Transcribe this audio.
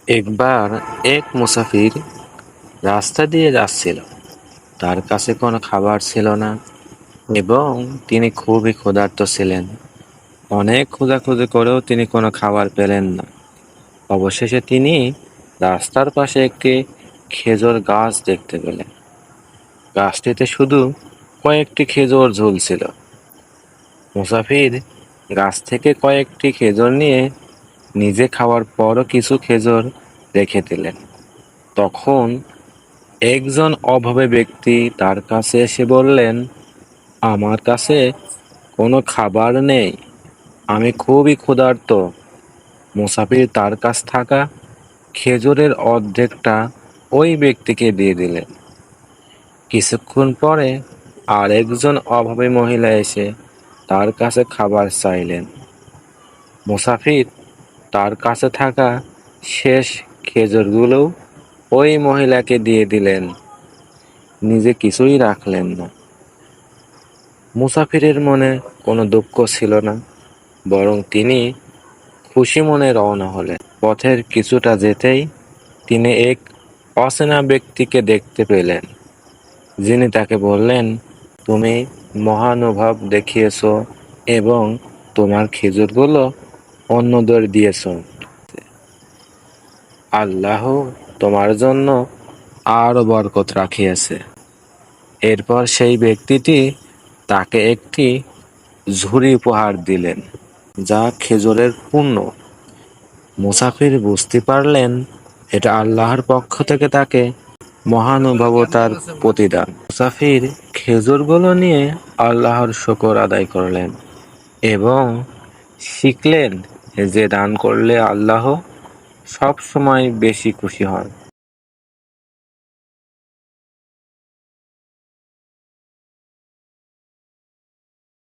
একবার এক মুসাফির রাস্তা দিয়ে যাচ্ছিল। তার কাছে কোনো খাবার ছিল না এবং তিনি খুবই ক্ষুধার্ত ছিলেন। অনেক খোঁজাখুঁজি করেও তিনি কোনো খাবার পেলেন না। অবশেষে তিনি রাস্তার পাশে একটি খেজুর গাছ দেখতে পেলেন। গাছটিতে শুধু কয়েকটি খেজুর ঝুলছিল। মুসাফির গাছ থেকে কয়েকটি খেজুর নিয়ে নিজে খাওয়ার পরও কিছু খেজুর রেখে দিলেন। তখন একজন অভাবী ব্যক্তি তার কাছে এসে বললেন, আমার কাছে কোনো খাবার নেই, আমি খুবই ক্ষুধার্ত। মুসাফির তার কাছ থাকা খেজুরের অর্ধেকটা ওই ব্যক্তিকে দিয়ে দিলেন। কিছুক্ষণ পরে আর একজন অভাবী মহিলা এসে তার কাছে খাবার চাইলেন। মুসাফির তার কাছে থাকা শেষ খেজুরগুলো ওই মহিলাকে দিয়ে দিলেন, নিজে কিছুই রাখলেন না। মুসাফিরের মনে কোনো দুঃখ ছিল না, বরং তিনি খুশি মনে রওনা হলেন। পথের কিছুটা যেতেই তিনি এক অচেনা ব্যক্তিকে দেখতে পেলেন, যিনি তাকে বললেন, তুমি মহানুভব দেখিয়েছ এবং তোমার খেজুরগুলো অন্যদের দিয়েছ। আল্লাহ তোমার জন্য আরো বরকত রাখিয়াছে। এরপর সেই ব্যক্তিটি তাকে একটি ঝুড়ি উপহার দিলেন, যা খেজুরের পূর্ণ। মুসাফির বুঝতে পারলেন এটা আল্লাহর পক্ষ থেকে তাকে মহানুভবতার প্রতিদান। মুসাফির খেজুরগুলো নিয়ে আল্লাহর শুকর আদায় করলেন এবং শিখলেন যে দান করলে আল্লাহ সব সময় বেশি খুশি হন।